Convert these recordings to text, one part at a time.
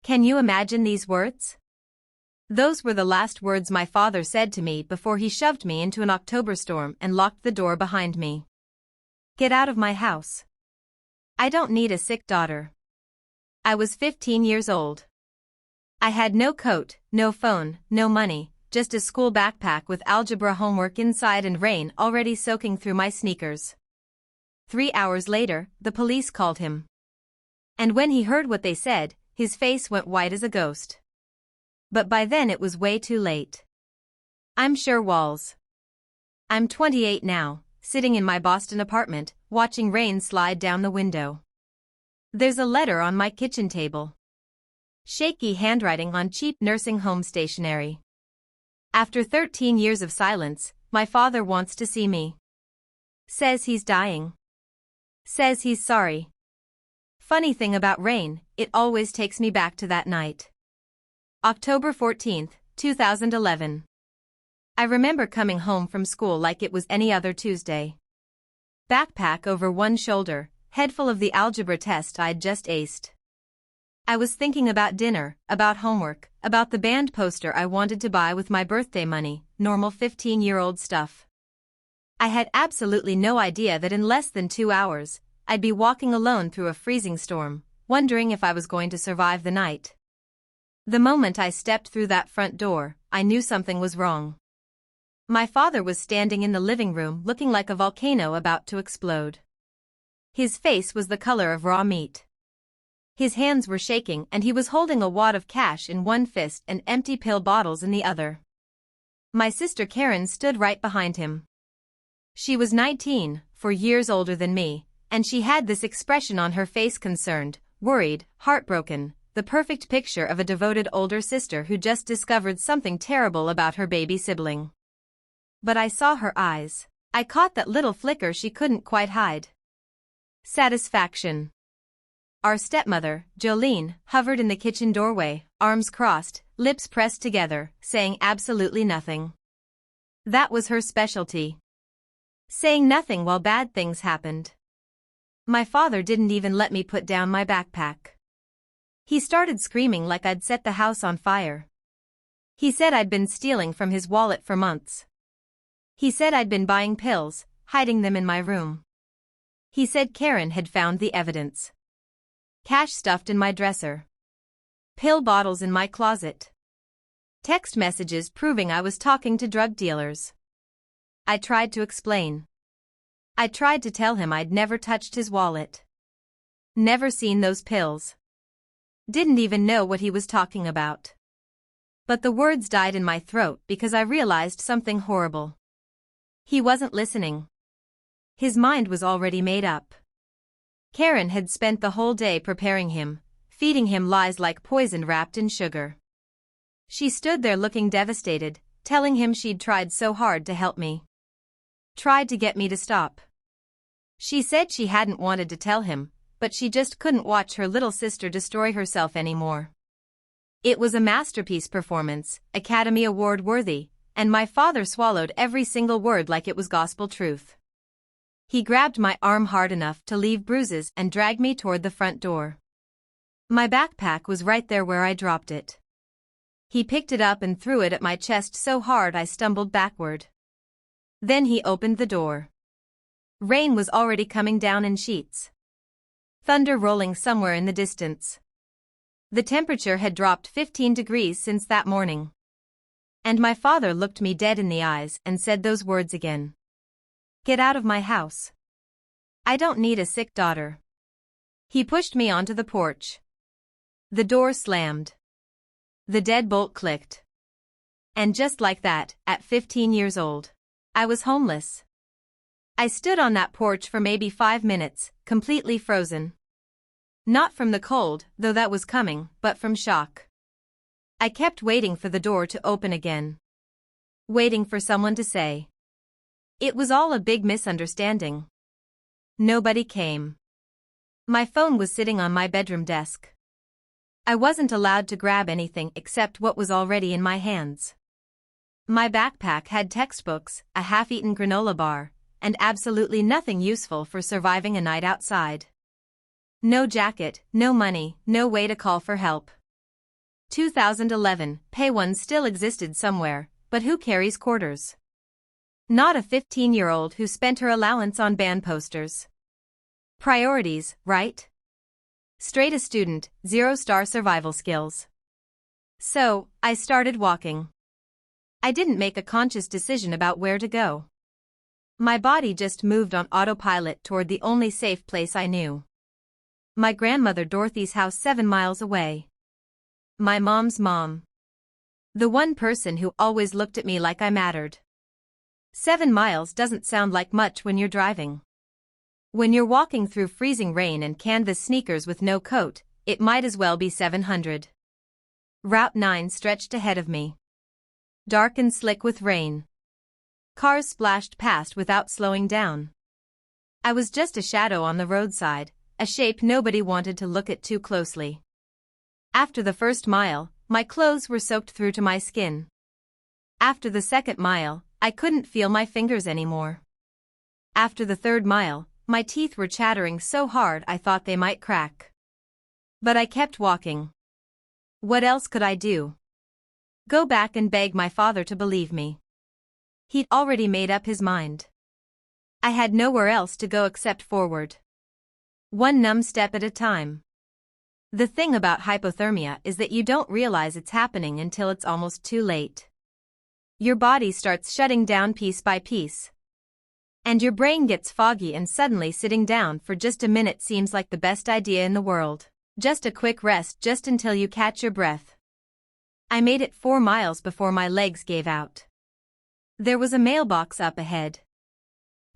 Can you imagine these words? Those were the last words my father said to me before he shoved me into an October storm and locked the door behind me. Get out of my house. I don't need a sick daughter. I was 15 years old. I had no coat, no phone, no money, just a school backpack with algebra homework inside and rain already soaking through my sneakers. 3 hours later, the police called him. And when he heard what they said, his face went white as a ghost. But by then it was way too late. I'm sure walls. I'm 28 now, sitting in my Boston apartment, watching rain slide down the window. There's a letter on my kitchen table. Shaky handwriting on cheap nursing home stationery. After 13 years of silence, my father wants to see me. Says he's dying. Says he's sorry. Funny thing about rain, it always takes me back to that night. October 14, 2011. I remember coming home from school like it was any other Tuesday. Backpack over one shoulder, head full of the algebra test I'd just aced. I was thinking about dinner, about homework, about the band poster I wanted to buy with my birthday money, normal 15-year-old stuff. I had absolutely no idea that in less than 2 hours, I'd be walking alone through a freezing storm, wondering if I was going to survive the night. The moment I stepped through that front door, I knew something was wrong. My father was standing in the living room looking like a volcano about to explode. His face was the color of raw meat. His hands were shaking and he was holding a wad of cash in one fist and empty pill bottles in the other. My sister Karen stood right behind him. She was 19, 4 years older than me, and she had this expression on her face: concerned, worried, heartbroken, the perfect picture of a devoted older sister who just discovered something terrible about her baby sibling. But I saw her eyes. I caught that little flicker she couldn't quite hide. Satisfaction. Our stepmother, Jolene, hovered in the kitchen doorway, arms crossed, lips pressed together, saying absolutely nothing. That was her specialty. Saying nothing while bad things happened. My father didn't even let me put down my backpack. He started screaming like I'd set the house on fire. He said I'd been stealing from his wallet for months. He said I'd been buying pills, hiding them in my room. He said Karen had found the evidence. Cash stuffed in my dresser. Pill bottles in my closet. Text messages proving I was talking to drug dealers. I tried to explain. I tried to tell him I'd never touched his wallet. Never seen those pills. Didn't even know what he was talking about. But the words died in my throat because I realized something horrible. He wasn't listening. His mind was already made up. Karen had spent the whole day preparing him, feeding him lies like poison wrapped in sugar. She stood there looking devastated, telling him she'd tried so hard to help me. Tried to get me to stop. She said she hadn't wanted to tell him, but she just couldn't watch her little sister destroy herself anymore. It was a masterpiece performance, Academy Award worthy, and my father swallowed every single word like it was gospel truth. He grabbed my arm hard enough to leave bruises and dragged me toward the front door. My backpack was right there where I dropped it. He picked it up and threw it at my chest so hard I stumbled backward. Then he opened the door. Rain was already coming down in sheets. Thunder rolling somewhere in the distance. The temperature had dropped 15 degrees since that morning. And my father looked me dead in the eyes and said those words again. Get out of my house. I don't need a sick daughter. He pushed me onto the porch. The door slammed. The deadbolt clicked. And just like that, at 15 years old, I was homeless. I stood on that porch for maybe 5 minutes, completely frozen. Not from the cold, though that was coming, but from shock. I kept waiting for the door to open again. Waiting for someone to say. It was all a big misunderstanding. Nobody came. My phone was sitting on my bedroom desk. I wasn't allowed to grab anything except what was already in my hands. My backpack had textbooks, a half-eaten granola bar, and absolutely nothing useful for surviving a night outside. No jacket, no money, no way to call for help. 2011, pay one still existed somewhere, but who carries quarters? Not a 15-year-old who spent her allowance on band posters. Priorities, right? Straight A student, 0-star survival skills. So, I started walking. I didn't make a conscious decision about where to go. My body just moved on autopilot toward the only safe place I knew. My grandmother Dorothy's house 7 miles away. My mom's mom. The one person who always looked at me like I mattered. 7 miles doesn't sound like much when you're driving. When you're walking through freezing rain and canvas sneakers with no coat, it might as well be 700. Route 9 stretched ahead of me. Dark and slick with rain. Cars splashed past without slowing down. I was just a shadow on the roadside, a shape nobody wanted to look at too closely. After the first mile, my clothes were soaked through to my skin. After the second mile, I couldn't feel my fingers anymore. After the third mile, my teeth were chattering so hard I thought they might crack. But I kept walking. What else could I do? Go back and beg my father to believe me. He'd already made up his mind. I had nowhere else to go except forward. One numb step at a time. The thing about hypothermia is that you don't realize it's happening until it's almost too late. Your body starts shutting down piece by piece. And your brain gets foggy, and suddenly sitting down for just a minute seems like the best idea in the world. Just a quick rest just until you catch your breath. I made it 4 miles before my legs gave out. There was a mailbox up ahead.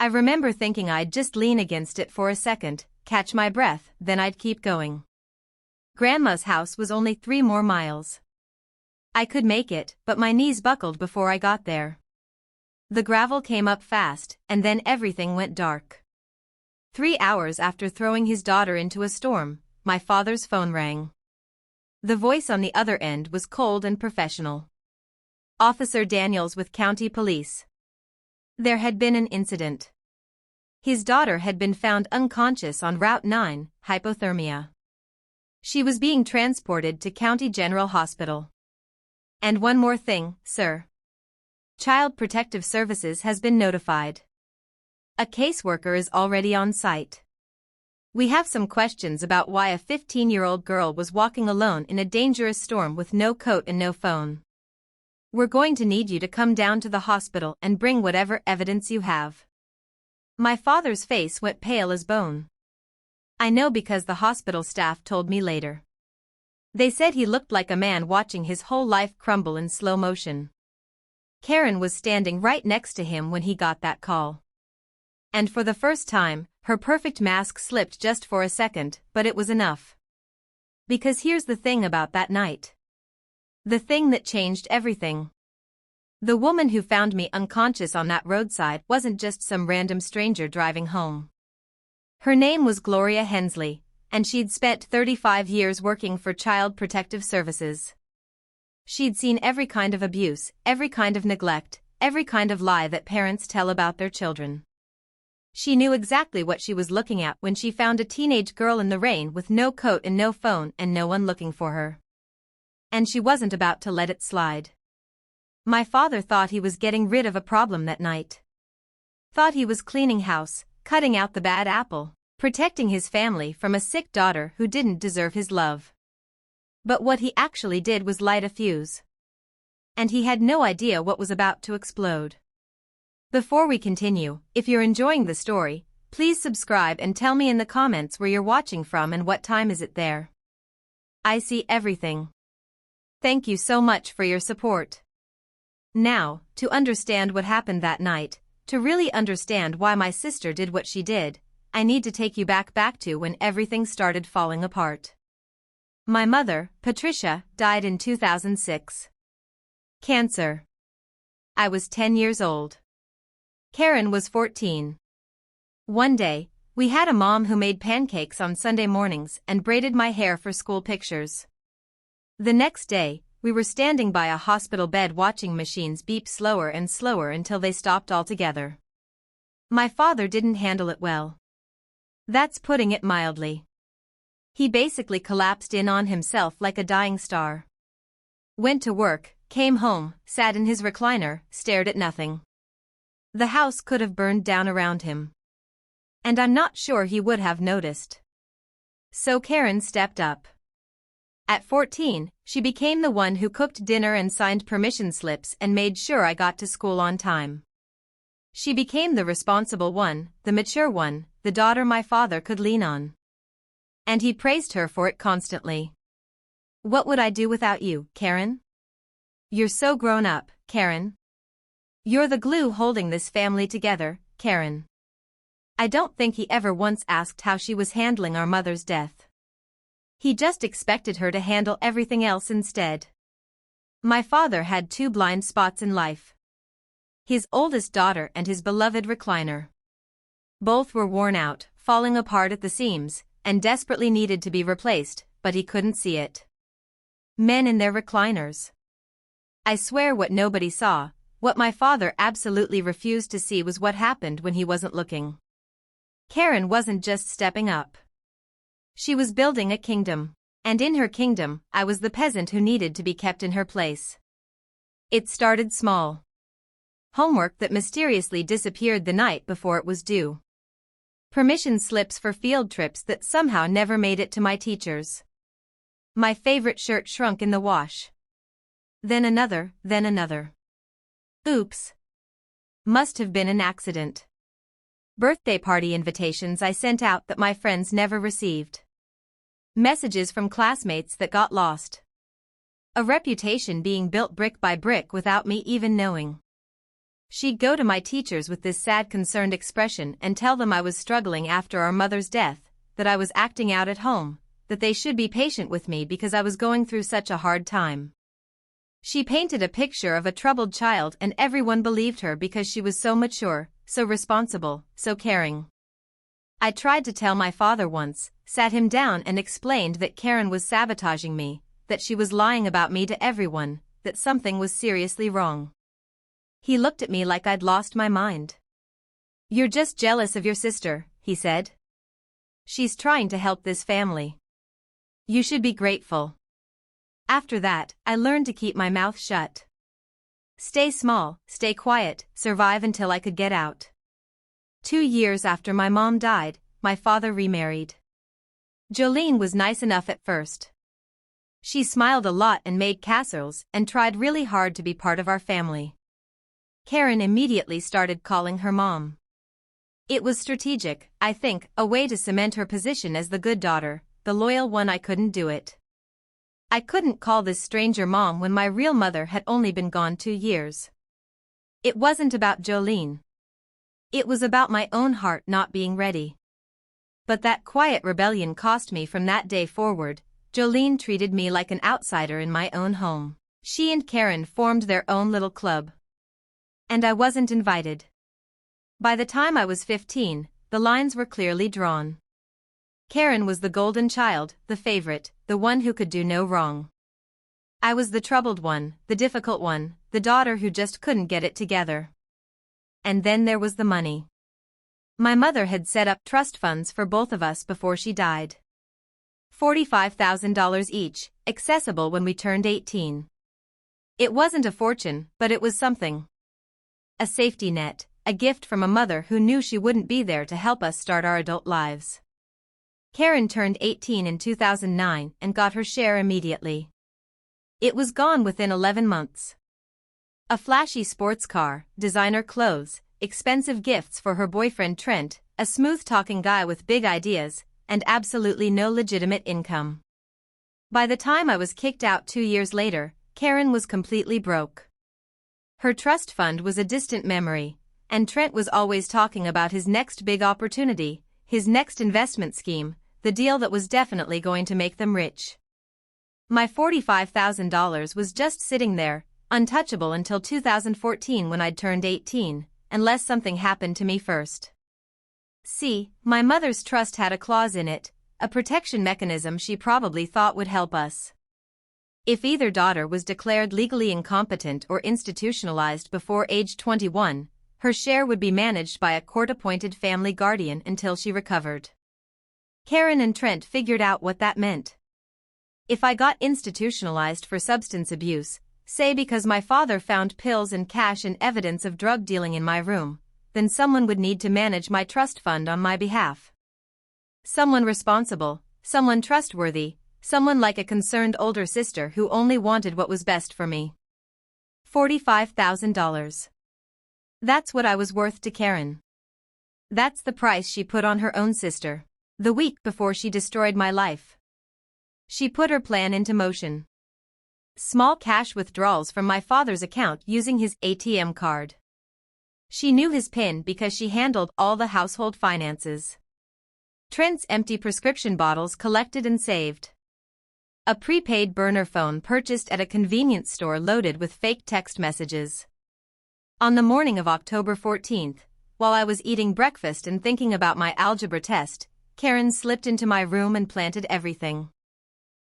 I remember thinking I'd just lean against it for a second, catch my breath, then I'd keep going. Grandma's house was only 3 more miles. I could make it, but my knees buckled before I got there. The gravel came up fast, and then everything went dark. 3 hours after throwing his daughter into a storm, my father's phone rang. The voice on the other end was cold and professional. Officer Daniels with County Police. There had been an incident. His daughter had been found unconscious on Route 9, hypothermia. She was being transported to County General Hospital. And one more thing, sir. Child Protective Services has been notified. A caseworker is already on site. We have some questions about why a 15-year-old girl was walking alone in a dangerous storm with no coat and no phone. We're going to need you to come down to the hospital and bring whatever evidence you have. My father's face went pale as bone. I know because the hospital staff told me later. They said he looked like a man watching his whole life crumble in slow motion. Karen was standing right next to him when he got that call. And for the first time, her perfect mask slipped just for a second, but it was enough. Because here's the thing about that night. The thing that changed everything. The woman who found me unconscious on that roadside wasn't just some random stranger driving home. Her name was Gloria Hensley, and she'd spent 35 years working for Child Protective Services. She'd seen every kind of abuse, every kind of neglect, every kind of lie that parents tell about their children. She knew exactly what she was looking at when she found a teenage girl in the rain with no coat and no phone and no one looking for her. And she wasn't about to let it slide. My father thought he was getting rid of a problem that night. Thought he was cleaning house, cutting out the bad apple, protecting his family from a sick daughter who didn't deserve his love. But what he actually did was light a fuse. And he had no idea what was about to explode. Before we continue, if you're enjoying the story, please subscribe and tell me in the comments where you're watching from and what time is it there. I see everything. Thank you so much for your support. Now, to understand what happened that night, to really understand why my sister did what she did, I need to take you back to when everything started falling apart. My mother, Patricia, died in 2006. Cancer. I was 10 years old. Karen was 14. One day, we had a mom who made pancakes on Sunday mornings and braided my hair for school pictures. The next day, we were standing by a hospital bed watching machines beep slower and slower until they stopped altogether. My father didn't handle it well. That's putting it mildly. He basically collapsed in on himself like a dying star. Went to work, came home, sat in his recliner, stared at nothing. The house could have burned down around him. And I'm not sure he would have noticed. So Karen stepped up. At 14, she became the one who cooked dinner and signed permission slips and made sure I got to school on time. She became the responsible one, the mature one, the daughter my father could lean on. And he praised her for it constantly. What would I do without you, Karen? You're so grown up, Karen. You're the glue holding this family together, Karen. I don't think he ever once asked how she was handling our mother's death. He just expected her to handle everything else instead. My father had two blind spots in life. His oldest daughter and his beloved recliner. Both were worn out, falling apart at the seams, and desperately needed to be replaced, but he couldn't see it. Men in their recliners. I swear what nobody saw, what my father absolutely refused to see was what happened when he wasn't looking. Karen wasn't just stepping up. She was building a kingdom, and in her kingdom, I was the peasant who needed to be kept in her place. It started small. Homework that mysteriously disappeared the night before it was due. Permission slips for field trips that somehow never made it to my teachers. My favorite shirt shrunk in the wash. Then another, then another. Oops. Must have been an accident. Birthday party invitations I sent out that my friends never received. Messages from classmates that got lost. A reputation being built brick by brick without me even knowing. She'd go to my teachers with this sad concerned expression and tell them I was struggling after our mother's death, that I was acting out at home, that they should be patient with me because I was going through such a hard time. She painted a picture of a troubled child and everyone believed her because she was so mature, so responsible, so caring. I tried to tell my father once, sat him down and explained that Karen was sabotaging me, that she was lying about me to everyone, that something was seriously wrong. He looked at me like I'd lost my mind. You're just jealous of your sister, he said. She's trying to help this family. You should be grateful. After that, I learned to keep my mouth shut. Stay small, stay quiet, survive until I could get out. 2 years after my mom died, my father remarried. Jolene was nice enough at first. She smiled a lot and made casseroles and tried really hard to be part of our family. Karen immediately started calling her mom. It was strategic, I think, a way to cement her position as the good daughter, the loyal one. I couldn't do it. I couldn't call this stranger mom when my real mother had only been gone 2 years. It wasn't about Jolene. It was about my own heart not being ready. But that quiet rebellion cost me. From that day forward, Jolene treated me like an outsider in my own home. She and Karen formed their own little club. And I wasn't invited. By the time I was 15, the lines were clearly drawn. Karen was the golden child, the favorite, the one who could do no wrong. I was the troubled one, the difficult one, the daughter who just couldn't get it together. And then there was the money. My mother had set up trust funds for both of us before she died. $45,000 each, accessible when we turned 18. It wasn't a fortune, but it was something. A safety net, a gift from a mother who knew she wouldn't be there to help us start our adult lives. Karen turned 18 in 2009 and got her share immediately. It was gone within 11 months. A flashy sports car, designer clothes, expensive gifts for her boyfriend Trent, a smooth-talking guy with big ideas, and absolutely no legitimate income. By the time I was kicked out 2 years later, Karen was completely broke. Her trust fund was a distant memory, and Trent was always talking about his next big opportunity, his next investment scheme, the deal that was definitely going to make them rich. My $45,000 was just sitting there, untouchable until 2014 when I'd turned 18, unless something happened to me first. See, my mother's trust had a clause in it, a protection mechanism she probably thought would help us. If either daughter was declared legally incompetent or institutionalized before age 21, her share would be managed by a court-appointed family guardian until she recovered. Karen and Trent figured out what that meant. If I got institutionalized for substance abuse, say because my father found pills and cash and evidence of drug dealing in my room, then someone would need to manage my trust fund on my behalf. Someone responsible, someone trustworthy, someone like a concerned older sister who only wanted what was best for me. $45,000. That's what I was worth to Karen. That's the price she put on her own sister, the week before she destroyed my life. She put her plan into motion. Small cash withdrawals from my father's account using his ATM card. She knew his PIN because she handled all the household finances. Trent's empty prescription bottles collected and saved. A prepaid burner phone purchased at a convenience store loaded with fake text messages. On the morning of October 14th, while I was eating breakfast and thinking about my algebra test, Karen slipped into my room and planted everything.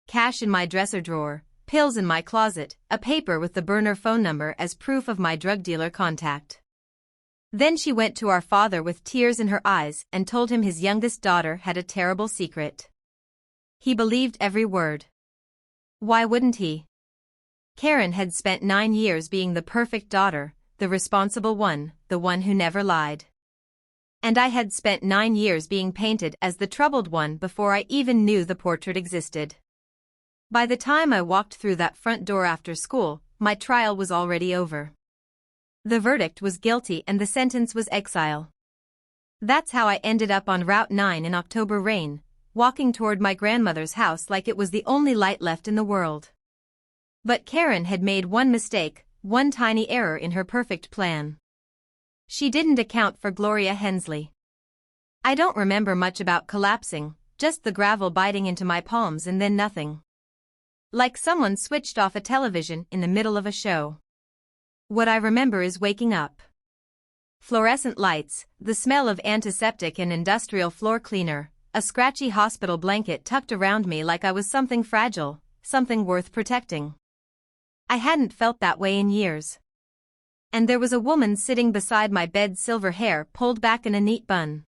Cash in my dresser drawer, pills in my closet, a paper with the burner phone number as proof of my drug dealer contact. Then she went to our father with tears in her eyes and told him his youngest daughter had a terrible secret. He believed every word. Why wouldn't he? Karen had spent 9 years being the perfect daughter, the responsible one, the one who never lied. And I had spent 9 years being painted as the troubled one before I even knew the portrait existed. By the time I walked through that front door after school, my trial was already over. The verdict was guilty and the sentence was exile. That's how I ended up on Route 9 in October rain, walking toward my grandmother's house like it was the only light left in the world. But Karen had made one mistake, one tiny error in her perfect plan. She didn't account for Gloria Hensley. I don't remember much about collapsing, just the gravel biting into my palms and then nothing. Like someone switched off a television in the middle of a show. What I remember is waking up. Fluorescent lights, the smell of antiseptic and industrial floor cleaner, a scratchy hospital blanket tucked around me like I was something fragile, something worth protecting. I hadn't felt that way in years. And there was a woman sitting beside my bed, silver hair pulled back in a neat bun.